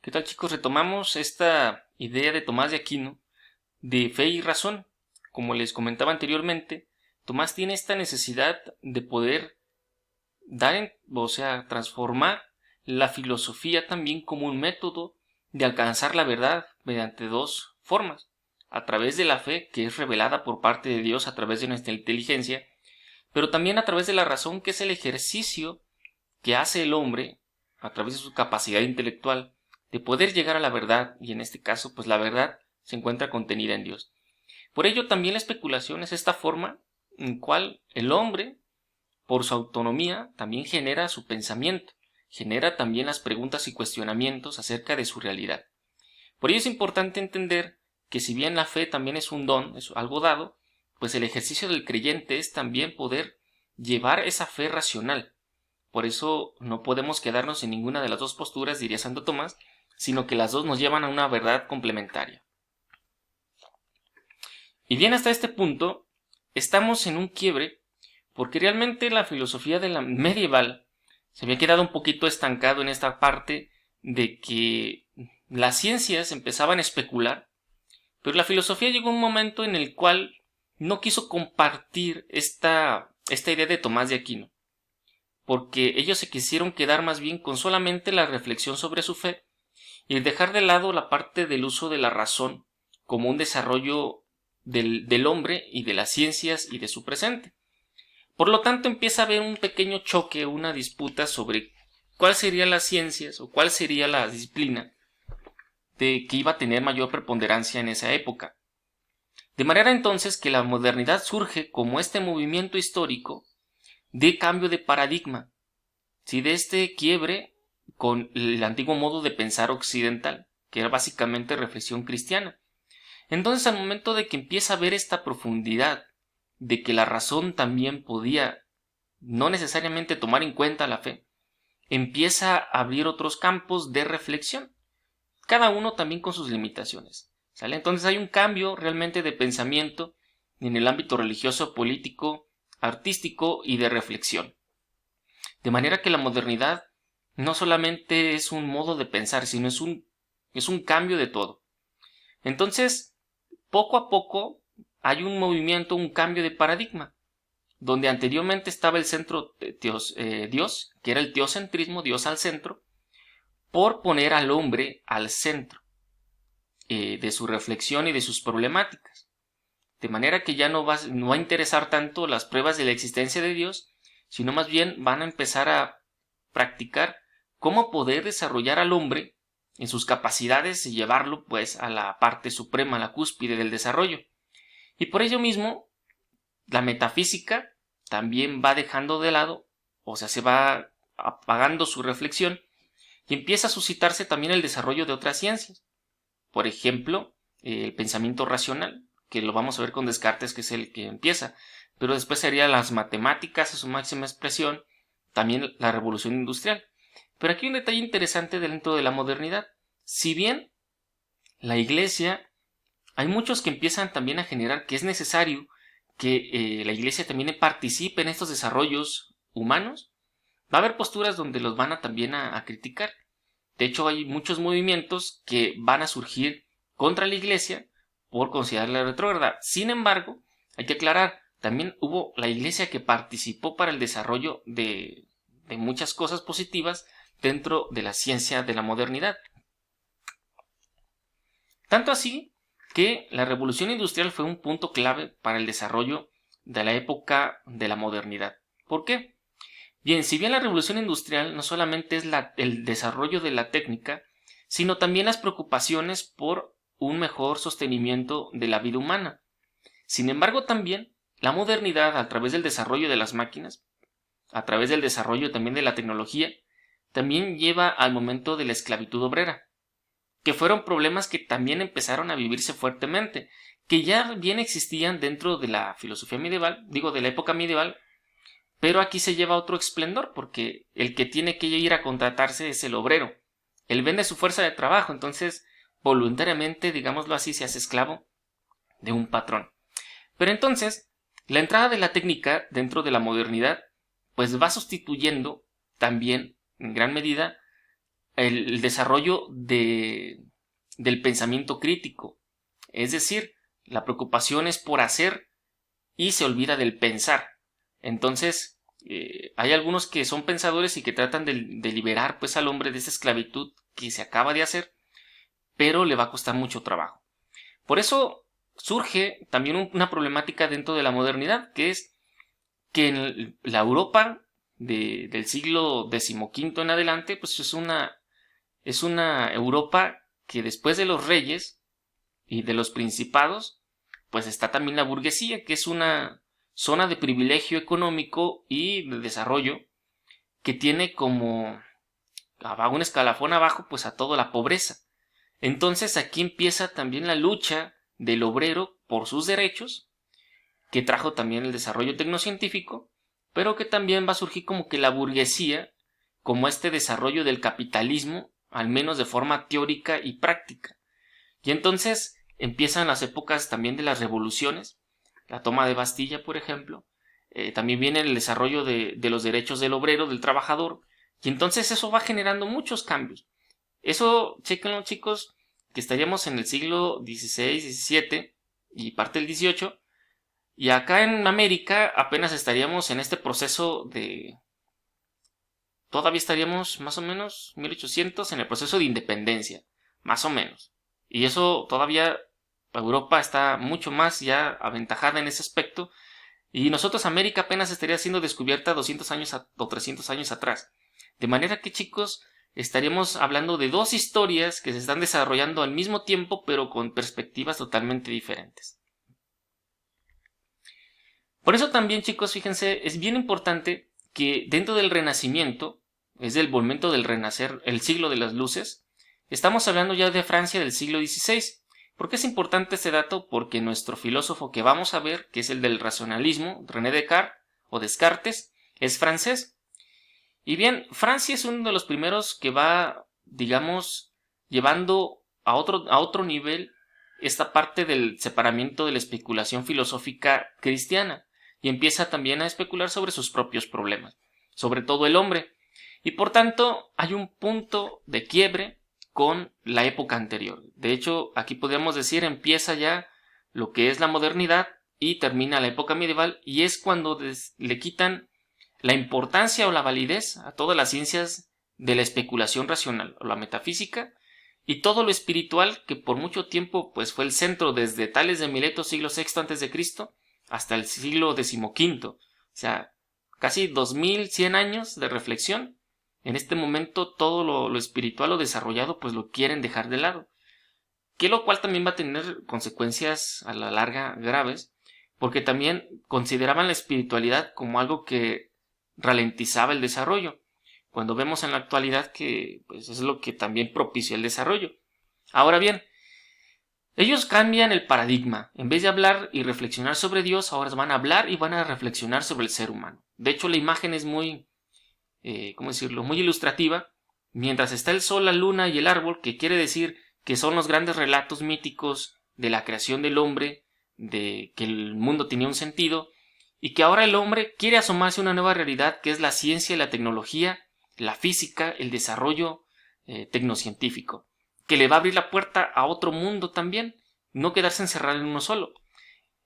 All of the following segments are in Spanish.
¿Qué tal, chicos? Retomamos esta idea de Tomás de Aquino de fe y razón. Como les comentaba anteriormente, Tomás tiene esta necesidad de poder transformar la filosofía también como un método de alcanzar la verdad mediante dos formas: a través de la fe, que es revelada por parte de Dios a través de nuestra inteligencia, pero también a través de la razón, que es el ejercicio que hace el hombre a través de su capacidad intelectual de poder llegar a la verdad, y en este caso pues la verdad se encuentra contenida en Dios. Por ello también la especulación es esta forma en cual el hombre, por su autonomía, también genera su pensamiento, genera también las preguntas y cuestionamientos acerca de su realidad. Por ello es importante entender que si bien la fe también es un don, es algo dado, pues el ejercicio del creyente es también poder llevar esa fe racional. Por eso no podemos quedarnos en ninguna de las dos posturas, diría Santo Tomás, sino que las dos nos llevan a una verdad complementaria. Y bien, hasta este punto estamos en un quiebre, porque realmente la filosofía de la medieval se había quedado un poquito estancado en esta parte de que las ciencias empezaban a especular, pero la filosofía llegó a un momento en el cual no quiso compartir esta idea de Tomás de Aquino, porque ellos se quisieron quedar más bien con solamente la reflexión sobre su fe y dejar de lado la parte del uso de la razón como un desarrollo del hombre y de las ciencias y de su presente. Por lo tanto, empieza a haber un pequeño choque, una disputa sobre cuál serían las ciencias o cuál sería la disciplina que iba a tener mayor preponderancia en esa época. De manera entonces que la modernidad surge como este movimiento histórico de cambio de paradigma, ¿sí? De este quiebre con el antiguo modo de pensar occidental, que era básicamente reflexión cristiana. Entonces, al momento de que empieza a ver esta profundidad, de que la razón también podía no necesariamente tomar en cuenta la fe, empieza a abrir otros campos de reflexión, cada uno también con sus limitaciones, ¿sale? Entonces hay un cambio realmente de pensamiento en el ámbito religioso, político, artístico y de reflexión. De manera que la modernidad no solamente es un modo de pensar, sino es un cambio de todo. Entonces, poco a poco hay un movimiento, un cambio de paradigma, donde anteriormente estaba el centro de Dios, que era el teocentrismo, Dios al centro, por poner al hombre al centro de su reflexión y de sus problemáticas. De manera que ya no va a interesar tanto las pruebas de la existencia de Dios, sino más bien van a empezar a practicar cómo poder desarrollar al hombre en sus capacidades y llevarlo pues a la parte suprema, a la cúspide del desarrollo. Y por ello mismo, la metafísica también va dejando de lado, o sea, se va apagando su reflexión y empieza a suscitarse también el desarrollo de otras ciencias. Por ejemplo, el pensamiento racional, que lo vamos a ver con Descartes, que es el que empieza, pero después serían las matemáticas a su máxima expresión, también la revolución industrial. Pero aquí hay un detalle interesante dentro de la modernidad. Si bien la Iglesia, hay muchos que empiezan también a generar que es necesario que la Iglesia también participe en estos desarrollos humanos, va a haber posturas donde los van también a criticar. De hecho, hay muchos movimientos que van a surgir contra la Iglesia por considerarla retrógrada. Sin embargo, hay que aclarar, también hubo la Iglesia que participó para el desarrollo de muchas cosas positivas dentro de la ciencia de la modernidad. Tanto así que la revolución industrial fue un punto clave para el desarrollo de la época de la modernidad. ¿Por qué? Bien, si bien la revolución industrial no solamente es el desarrollo de la técnica, sino también las preocupaciones por un mejor sostenimiento de la vida humana. Sin embargo, también la modernidad, a través del desarrollo de las máquinas, a través del desarrollo también de la tecnología, también lleva al momento de la esclavitud obrera, que fueron problemas que también empezaron a vivirse fuertemente, que ya bien existían dentro de la filosofía medieval, de la época medieval, pero aquí se lleva otro esplendor, porque el que tiene que ir a contratarse es el obrero. Él vende su fuerza de trabajo, entonces voluntariamente, digámoslo así, se hace esclavo de un patrón. Pero entonces, la entrada de la técnica dentro de la modernidad, pues va sustituyendo también, en gran medida, el desarrollo del pensamiento crítico. Es decir, la preocupación es por hacer y se olvida del pensar. Entonces, hay algunos que son pensadores y que tratan de liberar pues al hombre de esa esclavitud que se acaba de hacer, pero le va a costar mucho trabajo. Por eso surge también una problemática dentro de la modernidad, que es que en la Europa del siglo XV en adelante, pues es una Europa que después de los reyes y de los principados, pues está también la burguesía, que es una zona de privilegio económico y de desarrollo que tiene como un escalafón abajo pues a toda la pobreza. Entonces aquí empieza también la lucha del obrero por sus derechos, que trajo también el desarrollo tecnocientífico, pero que también va a surgir como que la burguesía, como este desarrollo del capitalismo, al menos de forma teórica y práctica. Y entonces empiezan las épocas también de las revoluciones, la toma de Bastilla, por ejemplo, también viene el desarrollo de los derechos del obrero, del trabajador, y entonces eso va generando muchos cambios. Eso, chéquenlo chicos, que estaríamos en el siglo XVI, XVII y parte del XVIII, y acá en América apenas estaríamos en este proceso de... Todavía estaríamos más o menos 1800 en el proceso de independencia, más o menos. Y eso todavía Europa está mucho más ya aventajada en ese aspecto. Y nosotros América apenas estaría siendo descubierta 200 años o 300 años atrás. De manera que chicos, estaríamos hablando de dos historias que se están desarrollando al mismo tiempo pero con perspectivas totalmente diferentes. Por eso también chicos, fíjense, es bien importante que dentro del Renacimiento, es del momento del renacer, el siglo de las luces, estamos hablando ya de Francia del siglo XVI. ¿Por qué es importante este dato? Porque nuestro filósofo que vamos a ver, que es el del racionalismo, René Descartes o Descartes, es francés. Y bien, Francia es uno de los primeros que va, digamos, llevando a otro nivel esta parte del separamiento de la especulación filosófica cristiana y empieza también a especular sobre sus propios problemas, sobre todo el hombre. Y por tanto hay un punto de quiebre con la época anterior. De hecho, aquí podríamos decir empieza ya lo que es la modernidad y termina la época medieval, y es cuando le quitan la importancia o la validez a todas las ciencias de la especulación racional o la metafísica y todo lo espiritual que por mucho tiempo pues fue el centro desde Tales de Mileto siglo VI a.C. hasta el siglo XV. O sea, casi 2100 años de reflexión. En este momento todo lo espiritual o desarrollado pues lo quieren dejar de lado, que lo cual también va a tener consecuencias a la larga graves, porque también consideraban la espiritualidad como algo que ralentizaba el desarrollo, cuando vemos en la actualidad que pues, es lo que también propicia el desarrollo. Ahora bien, ellos cambian el paradigma. En vez de hablar y reflexionar sobre Dios, ahora van a hablar y van a reflexionar sobre el ser humano. De hecho, la imagen es muy, ¿cómo decirlo?, muy ilustrativa. Mientras está el sol, la luna y el árbol, que quiere decir que son los grandes relatos míticos de la creación del hombre, de que el mundo tenía un sentido, y que ahora el hombre quiere asomarse a una nueva realidad que es la ciencia y la tecnología, la física, el desarrollo tecnocientífico, que le va a abrir la puerta a otro mundo también, no quedarse encerrado en uno solo.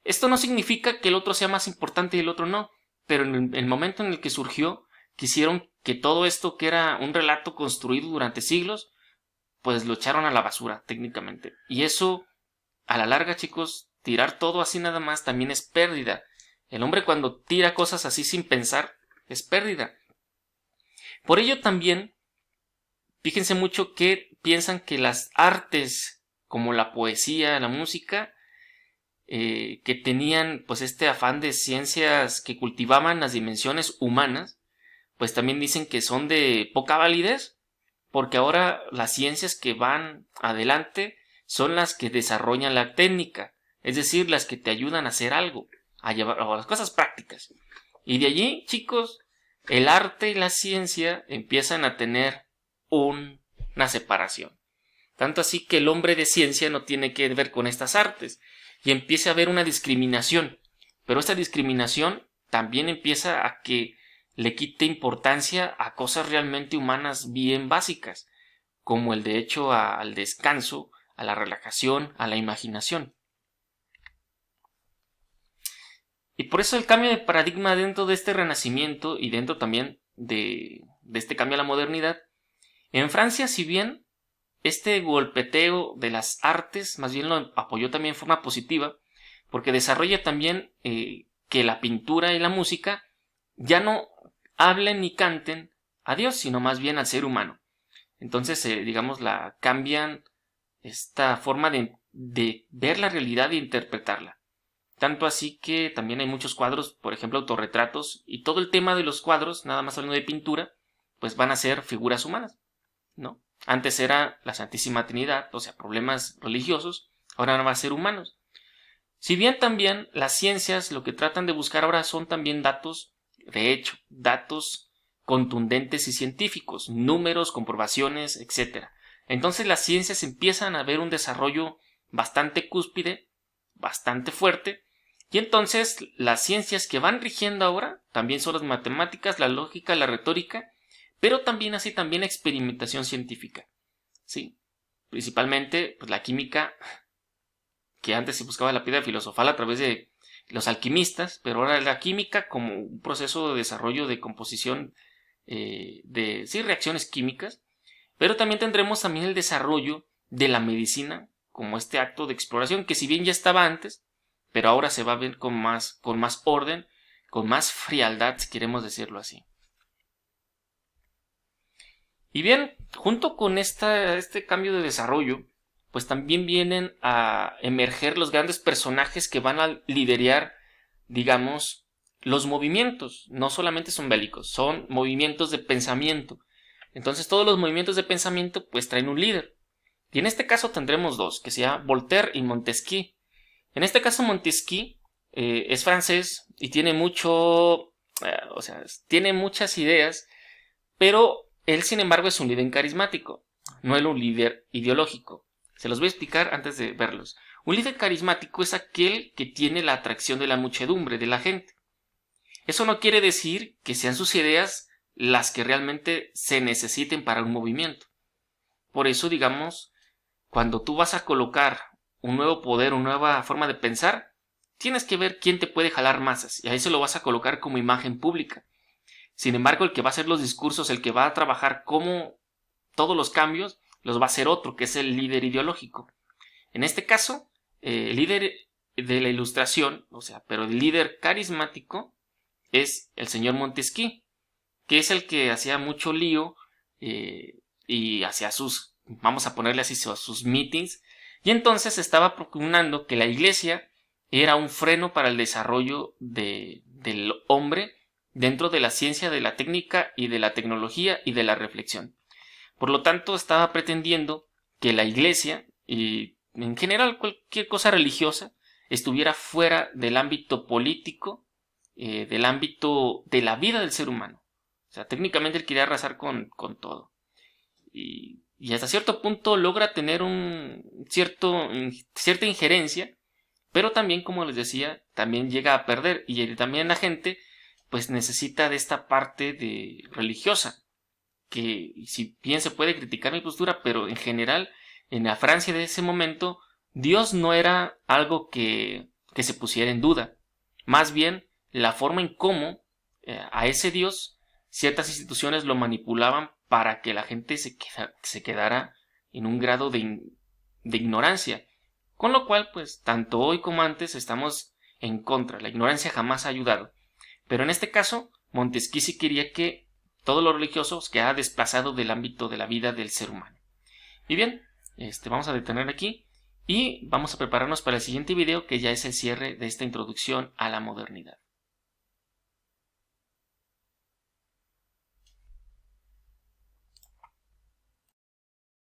Esto no significa que el otro sea más importante y el otro no, pero en el momento en el que surgió, quisieron que todo esto que era un relato construido durante siglos, pues lo echaron a la basura técnicamente. Y eso, a la larga chicos, tirar todo así nada más también es pérdida. El hombre cuando tira cosas así sin pensar, es pérdida. Por ello también, fíjense mucho que piensan que las artes, como la poesía, la música, que tenían pues este afán de ciencias que cultivaban las dimensiones humanas, pues también dicen que son de poca validez, porque ahora las ciencias que van adelante son las que desarrollan la técnica, es decir, las que te ayudan a hacer algo, a llevar a las cosas prácticas. Y de allí, chicos, el arte y la ciencia empiezan a tener una separación. Tanto así que el hombre de ciencia no tiene que ver con estas artes y empieza a haber una discriminación. Pero esta discriminación también empieza a que le quite importancia a cosas realmente humanas bien básicas. como el derecho al descanso, a la relajación, a la imaginación. Y por eso el cambio de paradigma dentro de este renacimiento y dentro también de este cambio a la modernidad. En Francia, si bien este golpeteo de las artes más bien lo apoyó también de forma positiva, porque desarrolla también que la pintura y la música ya no hablen ni canten a Dios, sino más bien al ser humano. Entonces, digamos, cambian esta forma de ver la realidad e interpretarla. Tanto así que también hay muchos cuadros, por ejemplo, autorretratos, y todo el tema de los cuadros, nada más hablando de pintura, pues van a ser figuras humanas, ¿no? Antes era la Santísima Trinidad, o sea, problemas religiosos, ahora van a ser humanos. Si bien también las ciencias lo que tratan de buscar ahora son también datos, de hecho, datos contundentes y científicos, números, comprobaciones, etc. Entonces las ciencias empiezan a ver un desarrollo bastante cúspide, bastante fuerte, y entonces las ciencias que van rigiendo ahora también son las matemáticas, la lógica, la retórica, pero también así también experimentación científica, ¿sí? Principalmente pues, la química, que antes se buscaba la piedra filosofal a través de los alquimistas, pero ahora la química como un proceso de desarrollo de composición de reacciones químicas, pero también tendremos también el desarrollo de la medicina como este acto de exploración que si bien ya estaba antes, pero ahora se va a ver con más orden, con más frialdad, si queremos decirlo así. Y bien, junto con este cambio de desarrollo, pues también vienen a emerger los grandes personajes que van a liderar, digamos, los movimientos. No solamente son bélicos, son movimientos de pensamiento. Entonces todos los movimientos de pensamiento pues traen un líder. Y en este caso tendremos dos, que se llama Voltaire y Montesquieu. En este caso Montesquieu es francés y tiene tiene muchas ideas, pero él sin embargo es un líder carismático, no es un líder ideológico. Se los voy a explicar antes de verlos. Un líder carismático es aquel que tiene la atracción de la muchedumbre, de la gente. Eso no quiere decir que sean sus ideas las que realmente se necesiten para un movimiento. Por eso, digamos, cuando tú vas a colocar un nuevo poder, una nueva forma de pensar, tienes que ver quién te puede jalar masas, y ahí se lo vas a colocar como imagen pública. Sin embargo, el que va a hacer los discursos, el que va a trabajar como todos los cambios, los va a hacer otro, que es el líder ideológico. En este caso, el líder de la Ilustración, pero el líder carismático es el señor Montesquieu, que es el que hacía mucho lío y hacía vamos a ponerle así, sus meetings, y entonces estaba propugnando que la iglesia era un freno para el desarrollo del hombre dentro de la ciencia, de la técnica y de la tecnología y de la reflexión. Por lo tanto, estaba pretendiendo que la iglesia y en general cualquier cosa religiosa estuviera fuera del ámbito político, del ámbito de la vida del ser humano. O sea, técnicamente él quería arrasar con todo. Y hasta cierto punto logra tener cierta injerencia, pero también, como les decía, también llega a perder. Y también la gente pues necesita de esta parte religiosa, que si bien se puede criticar mi postura, pero en general en la Francia de ese momento Dios no era algo que se pusiera en duda, más bien la forma en cómo a ese Dios ciertas instituciones lo manipulaban para que la gente se quedara en un grado de ignorancia, con lo cual pues tanto hoy como antes estamos en contra. La ignorancia jamás ha ayudado, pero en este caso Montesquieu sí quería que todo lo religioso queda desplazado del ámbito de la vida del ser humano. Y bien, vamos a detener aquí y vamos a prepararnos para el siguiente video, que ya es el cierre de esta introducción a la modernidad.